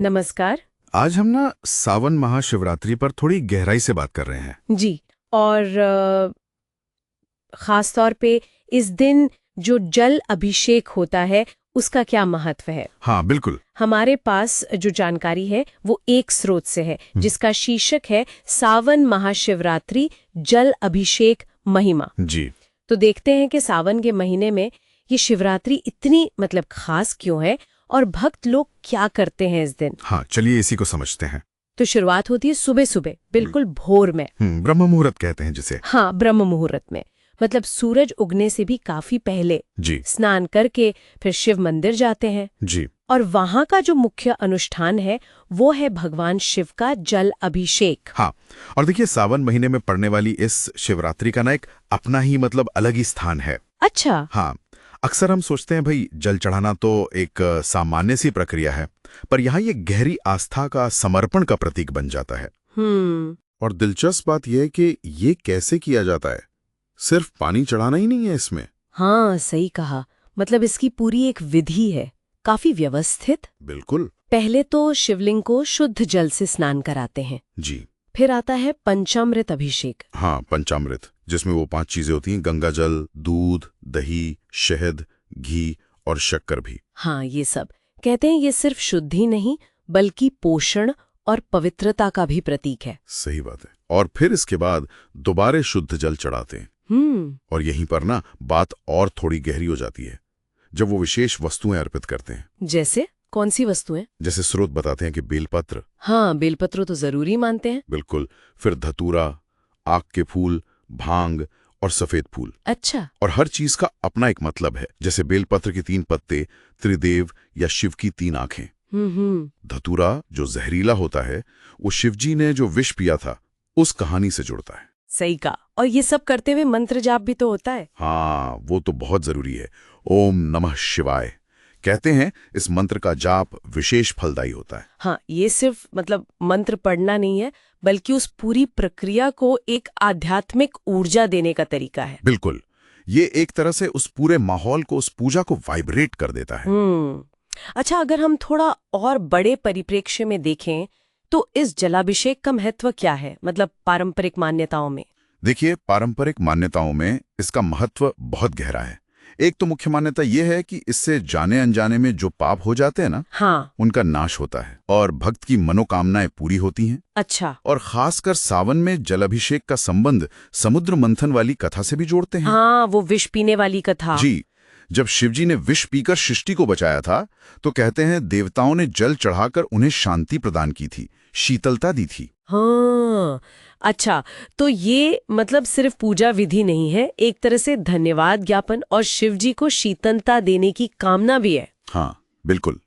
नमस्कार। आज हम ना सावन महाशिवरात्रि पर थोड़ी गहराई से बात कर रहे हैं। जी। और खास तौर पे इस दिन जो जल अभिषेक होता है उसका क्या महत्व है। हाँ बिल्कुल। हमारे पास जो जानकारी है वो एक स्रोत से है जिसका शीर्षक है सावन महाशिवरात्रि जल अभिषेक महिमा। जी। तो देखते हैं कि सावन के महीने में ये शिवरात्रि इतनी खास क्यों है और भक्त लोग क्या करते हैं इस दिन। हाँ चलिए इसी को समझते हैं। तो शुरुआत होती है सुबह सुबह, बिल्कुल भोर में। ब्रह्म मुहूर्त कहते हैं जिसे। हाँ, ब्रह्म मुहूर्त में, सूरज उगने से भी काफी पहले। जी। स्नान करके फिर शिव मंदिर जाते हैं। जी। और वहाँ का जो मुख्य अनुष्ठान है वो है भगवान शिव का जल अभिषेक। हाँ, और देखिए सावन महीने में पड़ने वाली इस शिवरात्रि का ना एक अपना ही अलग ही स्थान है। अच्छा। हाँ, अक्सर हम सोचते हैं भाई जल चढ़ाना तो एक सामान्य सी प्रक्रिया है, पर यहाँ ये गहरी आस्था का, समर्पण का प्रतीक बन जाता है। और दिलचस्प बात यह है कि ये कैसे किया जाता है। सिर्फ पानी चढ़ाना ही नहीं है इसमें। हाँ सही कहा, इसकी पूरी एक विधि है, काफी व्यवस्थित। बिल्कुल। पहले तो शिवलिंग को शुद्ध जल से स्नान कराते हैं। जी। फिर आता है पंचामृत अभिषेक। हाँ, पंचामृत, जिसमें वो 5 चीजें होती हैं, गंगा जल, दूध, दही, शहद, घी और शक्कर भी। हाँ, ये सब कहते हैं ये सिर्फ शुद्धि नहीं बल्कि पोषण और पवित्रता का भी प्रतीक है। सही बात है। और फिर इसके बाद दोबारा शुद्ध जल चढ़ाते हैं। और यहीं पर ना बात और थोड़ी गहरी हो जाती है, जब वो विशेष वस्तुएं अर्पित करते हैं। जैसे कौन सी वस्तुएं? जैसे स्रोत बताते हैं कि बेलपत्र। हाँ, बेलपत्र तो जरूरी मानते हैं। बिल्कुल। फिर धतूरा, आक के फूल, भांग और सफेद फूल। अच्छा। और हर चीज का अपना एक मतलब है। जैसे बेलपत्र के 3 पत्ते त्रिदेव या शिव की 3 आंखें। धतूरा जो जहरीला होता है, वो शिवजी ने जो विष पिया था उस कहानी से जुड़ता है। सही कहा। और ये सब करते हुए मंत्र जाप भी तो होता है। हाँ, वो तो बहुत जरूरी है। ओम नमः शिवाय कहते हैं, इस मंत्र का जाप विशेष फलदायी होता है। हाँ, ये सिर्फ मंत्र पढ़ना नहीं है बल्कि उस पूरी प्रक्रिया को एक आध्यात्मिक ऊर्जा देने का तरीका है। बिल्कुल, ये एक तरह से उस पूरे माहौल को, उस पूजा को वाइब्रेट कर देता है। अच्छा, अगर हम थोड़ा और बड़े परिप्रेक्ष्य में देखें तो इस जलाभिषेक का महत्व क्या है, पारंपरिक मान्यताओं में? देखिए, पारंपरिक मान्यताओं में इसका महत्व बहुत गहरा है। एक तो मुख्य मान्यता यह है कि इससे जाने अनजाने में जो पाप हो जाते हैं ना, हाँ, उनका नाश होता है और भक्त की मनोकामनाएं पूरी होती हैं। अच्छा। और खासकर सावन में जलाभिषेक का संबंध समुद्र मंथन वाली कथा से भी जोड़ते हैं। हाँ, वो विष पीने वाली कथा। जी, जब शिवजी ने विष पीकर सृष्टि को बचाया था, तो कहते हैं देवताओं ने जल चढ़ाकर उन्हें शांति प्रदान की थी, शीतलता दी थी। हाँ, अच्छा, तो ये सिर्फ पूजा विधि नहीं है, एक तरह से धन्यवाद ज्ञापन और शिवजी को शीतलता देने की कामना भी है। हाँ बिल्कुल।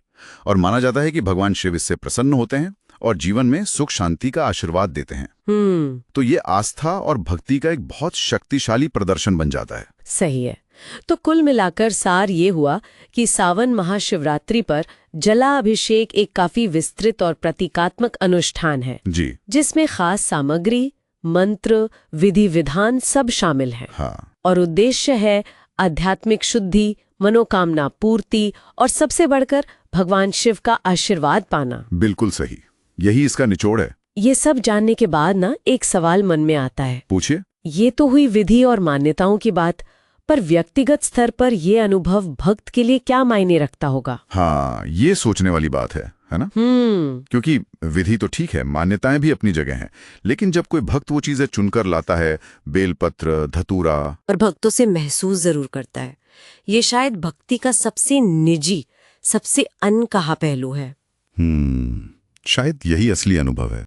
और माना जाता है कि भगवान शिव इससे प्रसन्न होते हैं और जीवन में सुख शांति का आशीर्वाद देते हैं। तो ये आस्था और भक्ति का एक बहुत शक्तिशाली प्रदर्शन बन जाता है। सही है। तो कुल मिलाकर सार ये हुआ कि सावन महाशिवरात्रि पर जलाभिषेक एक काफी विस्तृत और प्रतीकात्मक अनुष्ठान है। जी। जिसमें खास सामग्री, मंत्र, विधि विधान सब शामिल हैं। हाँ। और उद्देश्य है आध्यात्मिक शुद्धि, मनोकामना पूर्ति और सबसे बढ़कर भगवान शिव का आशीर्वाद पाना। बिल्कुल सही, यही इसका निचोड़ है। ये सब जानने के बाद एक सवाल मन में आता है। पूछिए। ये तो हुई विधि और मान्यताओं की बात, पर व्यक्तिगत स्तर पर ये अनुभव भक्त के लिए क्या मायने रखता होगा? हाँ, ये सोचने वाली बात है ना? क्योंकि विधि तो ठीक है, मान्यताएं भी अपनी जगह हैं, लेकिन जब कोई भक्त वो चीजें चुनकर लाता है, बेलपत्र, धतूरा, और भक्तों से महसूस जरूर करता है, ये शायद भक्ति का सबसे निजी, सबसे अनकहा पहलू है। शायद यही असली अनुभव है।